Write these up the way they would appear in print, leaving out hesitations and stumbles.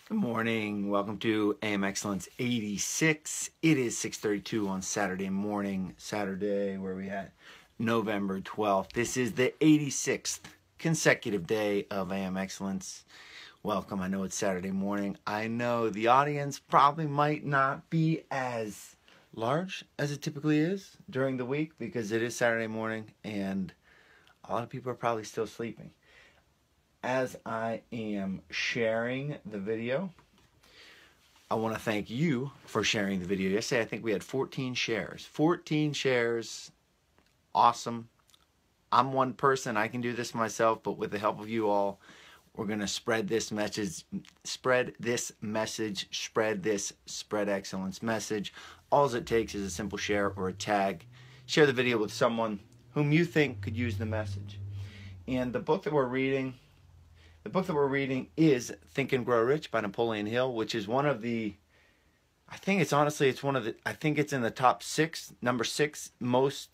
Good morning. Welcome to AMX86. It is 6:32 on Saturday morning. Saturday, where we at? November 12th. This is the 86th consecutive day of AM Excellence. Welcome. I know it's Saturday morning. I know the audience probably might not be as large as it typically is during the week because it is Saturday morning and a lot of people are probably still sleeping. As I am sharing the video, I want to thank you for sharing the video. Yesterday, I think we had 14 shares. 14 shares. Awesome. I'm one person. I can do this myself, but with the help of you all, we're going to spread this message, spread excellence message. All it takes is a simple share or a tag. Share the video with someone whom you think could use the message. And the book that we're reading is Think and Grow Rich by Napoleon Hill, which is one of the, I think it's in the top number six most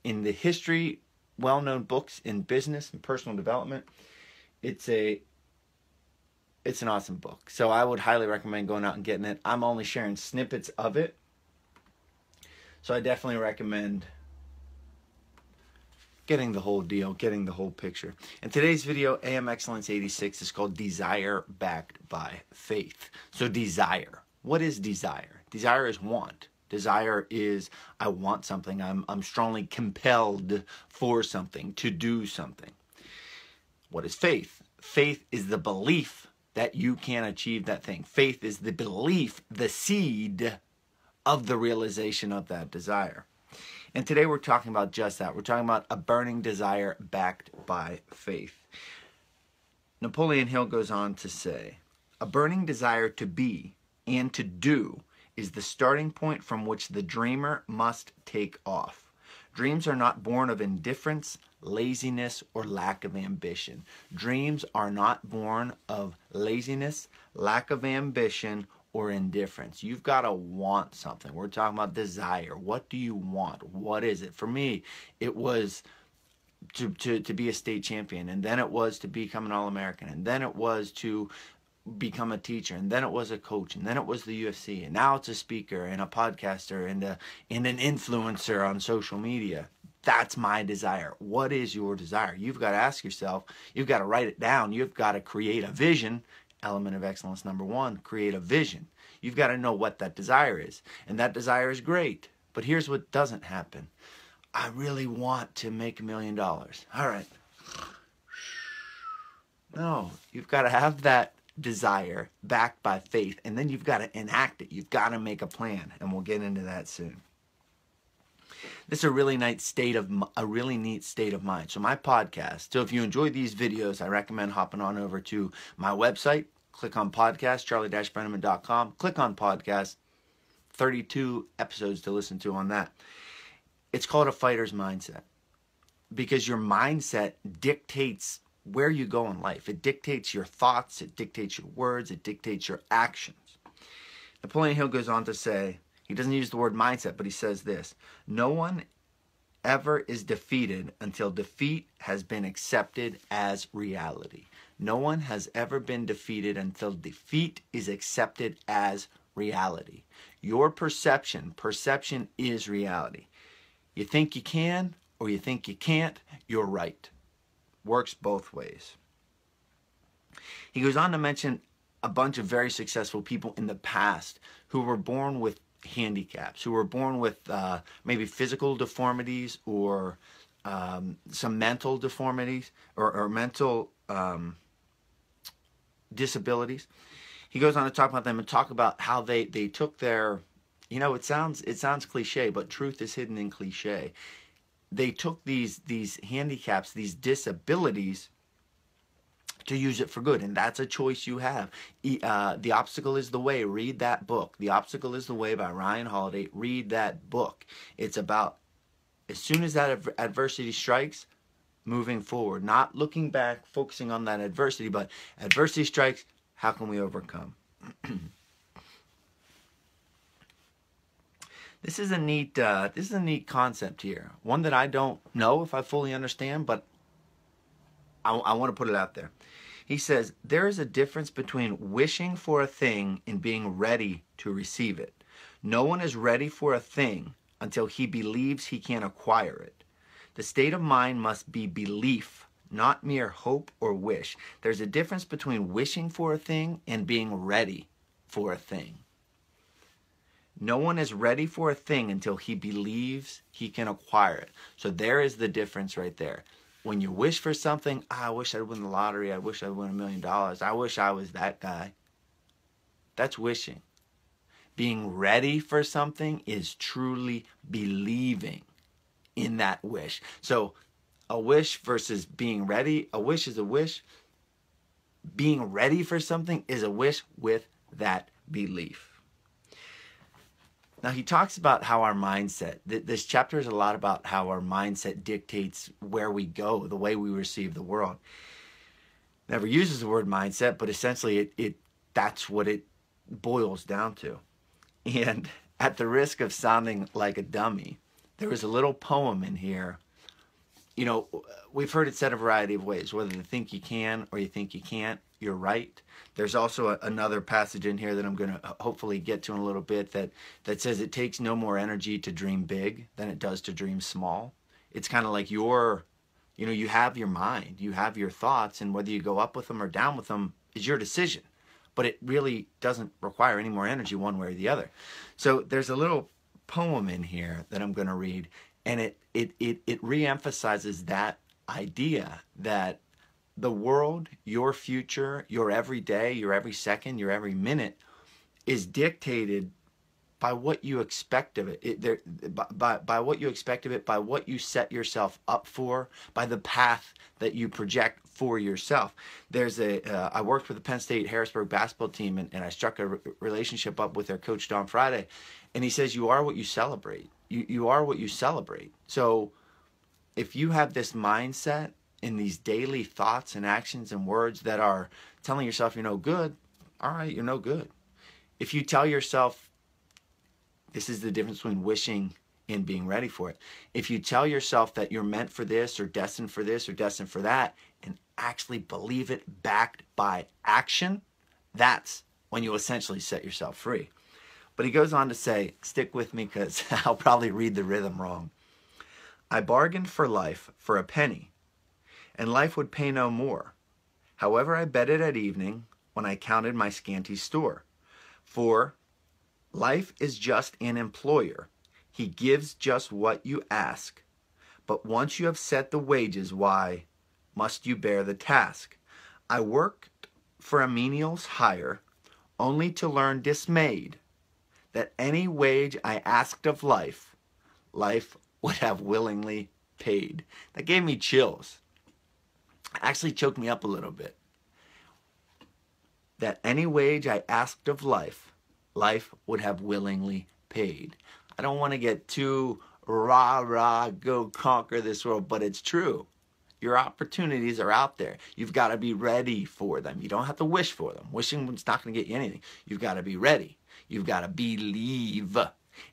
in the history, well-known books in business and personal development. It's an awesome book. So I would highly recommend going out and getting it. I'm only sharing snippets of it. So I definitely recommend getting the whole deal, getting the whole picture. In today's video, AM Excellence 86 is called Desire Backed by Faith. So desire. What is desire? Desire is want. Desire is I want something. I'm strongly compelled for something, to do something. What is faith? Faith is the belief that you can achieve that thing. Faith is the belief, the seed of the realization of that desire. And today we're talking about just that. We're talking about a burning desire backed by faith. Napoleon Hill goes on to say, a burning desire to be and to do is the starting point from which the dreamer must take off. Dreams are not born of indifference, laziness, or lack of ambition. Dreams are not born of laziness, lack of ambition, or indifference. You've got to want something. We're talking about desire. What do you want? What is it? For me, it was to be a state champion, and then it was to become an All-American, and then it was to become a teacher, and then it was a coach, and then it was the UFC, and now it's a speaker and a podcaster and an influencer on social media. That's my desire. What is your desire? You've got to ask yourself. You've got to write it down. You've got to create a vision. Element of excellence number one, create a vision. You've got to know what that desire is. And that desire is great. But here's what doesn't happen. I really want to make $1 million. All right. No, you've got to have that desire backed by faith. And then you've got to enact it. You've got to make a plan. And we'll get into that soon. This is a really neat state of mind. So my podcast. So if you enjoy these videos, I recommend hopping on over to my website. Click on podcast, charlie-brenneman.com. Click on podcast. 32 episodes to listen to on that. It's called a fighter's mindset because your mindset dictates where you go in life. It dictates your thoughts. It dictates your words. It dictates your actions. Napoleon Hill goes on to say, he doesn't use the word mindset, but he says this: no one ever is defeated until defeat has been accepted as reality. No one has ever been defeated until defeat is accepted as reality. Your perception is reality. You think you can or you think you can't, you're right. Works both ways. He goes on to mention a bunch of very successful people in the past who were born with handicaps, who were born with maybe physical deformities or some mental deformities or mental disabilities. He goes on to talk about them and talk about how they took their, it sounds cliche, but truth is hidden in cliche. They took these handicaps, these disabilities, to use it for good, and that's a choice you have. The Obstacle is the Way. Read that book. The Obstacle is the Way by Ryan Holiday. Read that book. It's about, as soon as that adversity strikes, moving forward, not looking back, focusing on that adversity, but adversity strikes, how can we overcome? This is a neat concept here. One that I don't know if I fully understand, but I want to put it out there. He says, there is a difference between wishing for a thing and being ready to receive it. No one is ready for a thing until he believes he can acquire it. The state of mind must be belief, not mere hope or wish. There's a difference between wishing for a thing and being ready for a thing. No one is ready for a thing until he believes he can acquire it. So there is the difference right there. When you wish for something, I wish I'd win the lottery. I wish I'd win $1 million. I wish I was that guy. That's wishing. Being ready for something is truly believing in that wish. So a wish versus being ready. A wish is a wish. Being ready for something is a wish with that belief. Now, he talks about how our mindset, this chapter is a lot about how our mindset dictates where we go, the way we receive the world. Never uses the word mindset, but essentially that's what it boils down to. And at the risk of sounding like a dummy, there was a little poem in here. You know, we've heard it said a variety of ways, whether you think you can or you think you can't, you're right. There's also another passage in here that I'm going to hopefully get to in a little bit that says it takes no more energy to dream big than it does to dream small. It's kind of like you have your mind, you have your thoughts, and whether you go up with them or down with them is your decision. But it really doesn't require any more energy one way or the other. So there's a little poem in here that I'm going to read, and it re-emphasizes that idea that the world, your future, your every day, your every second, your every minute is dictated by what you expect of it. By what you expect of it, by what you set yourself up for, by the path that you project for yourself. I worked with the Penn State Harrisburg basketball team, and I struck a relationship up with their coach Don Friday, and he says, you are what you celebrate. You are what you celebrate. So if you have this mindset in these daily thoughts and actions and words that are telling yourself you're no good, all right, you're no good. If you tell yourself, this is the difference between wishing and being ready for it. If you tell yourself that you're meant for this or destined for this or destined for that, and actually believe it backed by action, that's when you essentially set yourself free. But he goes on to say, stick with me because I'll probably read the rhythm wrong. I bargained for life for a penny, and life would pay no more. However, I bet it at evening when I counted my scanty store. For life is just an employer. He gives just what you ask. But once you have set the wages, why must you bear the task? I worked for a menial's hire, only to learn dismayed that any wage I asked of life, life would have willingly paid. That gave me chills. Actually choked me up a little bit. That any wage I asked of life, life would have willingly paid. I don't want to get too rah-rah, go conquer this world, but it's true. Your opportunities are out there. You've got to be ready for them. You don't have to wish for them. Wishing is not going to get you anything. You've got to be ready. You've got to believe.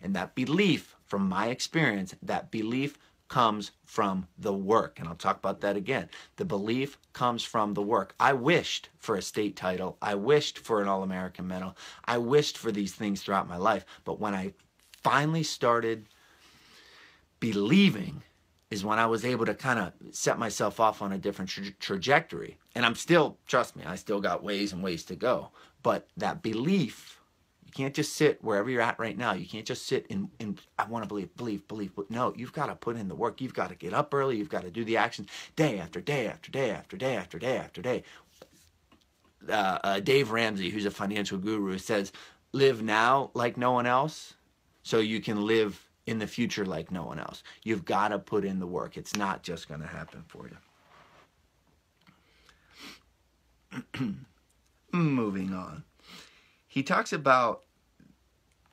And that belief, from my experience, that belief comes from the work. And I'll talk about that again. The belief comes from the work. I wished for a state title. I wished for an All-American medal. I wished for these things throughout my life. But when I finally started believing is when I was able to kind of set myself off on a different trajectory. And I'm still, trust me, I still got ways and ways to go. But that belief, you can't just sit wherever you're at right now. You can't just sit in I want to believe. But no, you've got to put in the work. You've got to get up early. You've got to do the actions day after day after day after day after day after day. Dave Ramsey, who's a financial guru, says, live now like no one else so you can live in the future like no one else. You've got to put in the work. It's not just going to happen for you. Moving on. He talks about,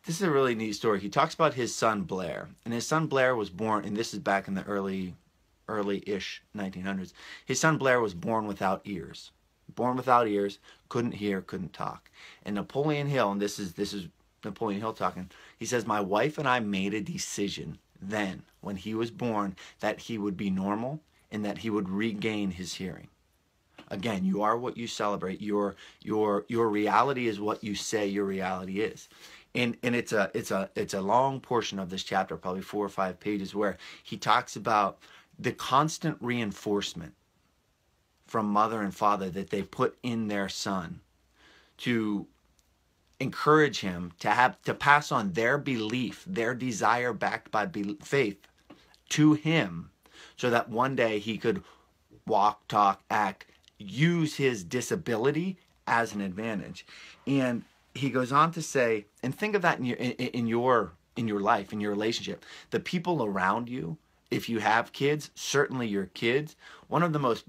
this is a really neat story. He talks about his son Blair. And his son Blair was born, and this is back in the early-ish 1900s. His son Blair was born without ears. Born without ears, couldn't hear, couldn't talk. And Napoleon Hill, and this is Napoleon Hill talking, he says, my wife and I made a decision then, when he was born, that he would be normal and that he would regain his hearing. Again, you are what you celebrate. Your reality is what you say your reality is. And it's a long portion of this chapter, probably 4 or 5 pages, where he talks about the constant reinforcement from mother and father that they put in their son to encourage him to pass on their belief, their desire backed by faith to him, so that one day he could walk, talk, act, use his disability as an advantage. And he goes on to say, and think of that in your life, in your relationship, the people around you. If you have kids, certainly your kids. One of the most,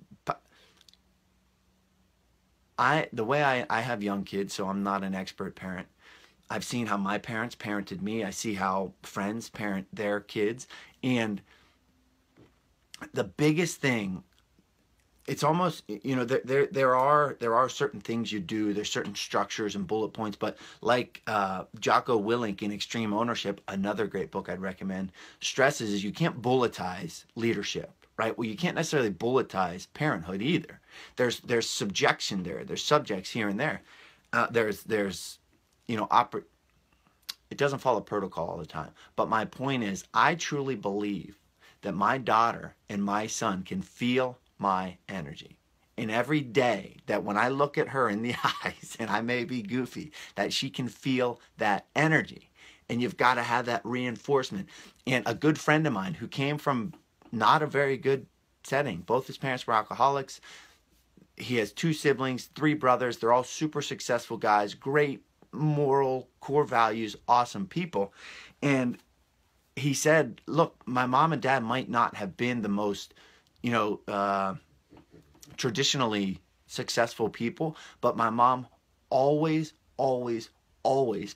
the way I have young kids, so I'm not an expert parent. I've seen how my parents parented me. I see how friends parent their kids, and the biggest thing, it's almost, there are certain things you do, there's certain structures and bullet points, but like Jocko Willink in Extreme Ownership, another great book I'd recommend, stresses is you can't bulletize leadership, right? Well, you can't necessarily bulletize parenthood either. There's subjection there, there's subjects here and there. It doesn't follow protocol all the time. But my point is, I truly believe that my daughter and my son can feel my energy. And every day that when I look at her in the eyes, and I may be goofy, that she can feel that energy. And you've got to have that reinforcement. And a good friend of mine who came from not a very good setting, both his parents were alcoholics. He has 2 siblings, 3 brothers. They're all super successful guys, great moral core values, awesome people. And he said, look, my mom and dad might not have been the most, traditionally successful people, but my mom always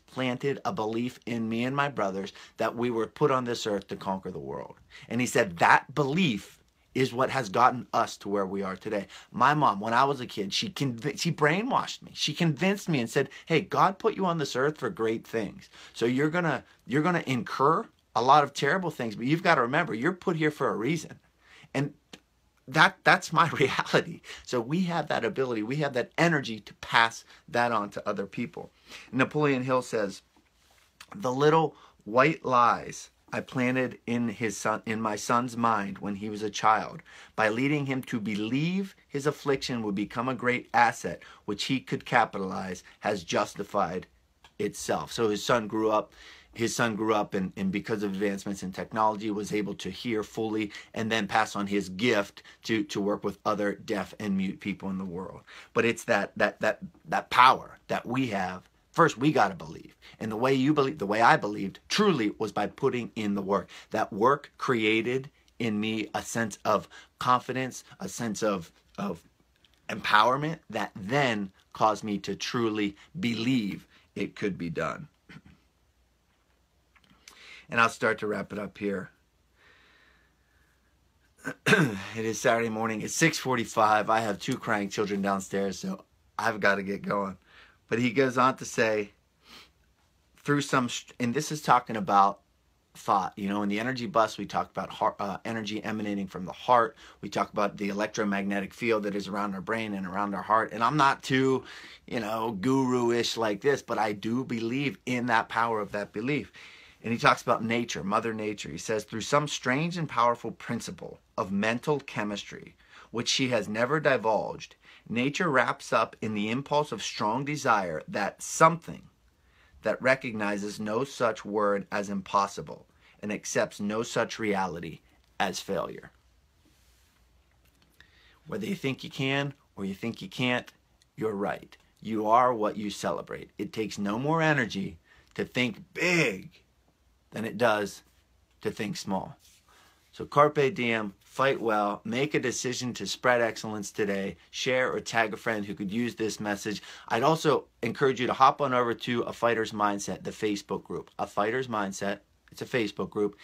planted a belief in me and my brothers that we were put on this earth to conquer the world. And he said that belief is what has gotten us to where we are today. My mom, when I was a kid, she brainwashed me. She convinced me and said, hey, God put you on this earth for great things. So you're gonna incur a lot of terrible things, but you've got to remember, you're put here for a reason. And that's my reality. So we have that ability, we have that energy to pass that on to other people. Napoleon Hill says, the little white lies I planted in my son's mind when he was a child, by leading him to believe his affliction would become a great asset which he could capitalize, has justified itself. So his son grew up and because of advancements in technology was able to hear fully and then pass on his gift to work with other deaf and mute people in the world. But it's that power that we have. First, we got to believe. And the way you believe, the way I believed, truly was by putting in the work. That work created in me a sense of confidence, a sense of empowerment that then caused me to truly believe it could be done. And I'll start to wrap it up here. It is Saturday morning. It's 6:45. I have 2 crying children downstairs, so I've got to get going. But he goes on to say, and this is talking about thought. In the energy bus, we talk about energy emanating from the heart. We talk about the electromagnetic field that is around our brain and around our heart. And I'm not too, guru-ish like this, but I do believe in that power of that belief. And he talks about nature, Mother Nature. He says, through some strange and powerful principle of mental chemistry, which she has never divulged, nature wraps up in the impulse of strong desire that something that recognizes no such word as impossible and accepts no such reality as failure. Whether you think you can or you think you can't, you're right. You are what you celebrate. It takes no more energy to think big than it does to think small. So carpe diem, fight well, make a decision to spread excellence today, share or tag a friend who could use this message. I'd also encourage you to hop on over to A Fighter's Mindset, the Facebook group. A Fighter's Mindset, it's a Facebook group.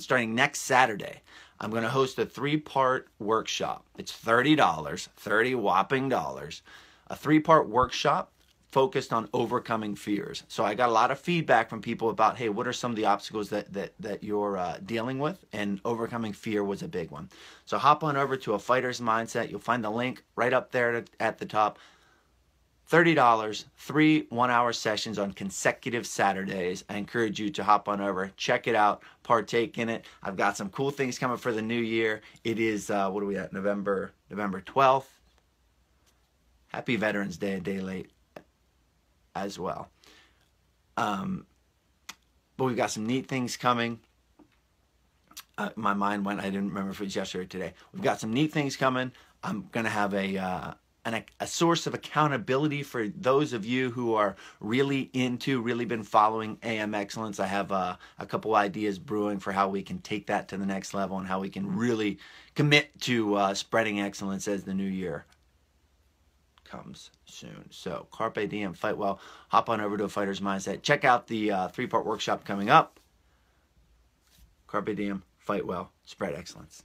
Starting next Saturday, I'm going to host a 3-part workshop. It's $30, $30 whopping dollars. A 3-part workshop focused on overcoming fears. So I got a lot of feedback from people about, hey, what are some of the obstacles that you're dealing with? And overcoming fear was a big one. So hop on over to A Fighter's Mindset. You'll find the link right up there at the top. $30, 3 one-hour sessions on consecutive Saturdays. I encourage you to hop on over, check it out, partake in it. I've got some cool things coming for the new year. It is, what are we at, November 12th. Happy Veterans Day, a day late as well. But we've got some neat things coming. My mind went, I didn't remember if it was yesterday or today. We've got some neat things coming. I'm going to have a source of accountability for those of you who are really been following AM Excellence. I have a couple ideas brewing for how we can take that to the next level and how we can really commit to spreading excellence as the new year comes soon. So carpe diem, fight well. Hop on over to A Fighter's Mindset. Check out the 3-part workshop coming up. Carpe diem, fight well, spread excellence.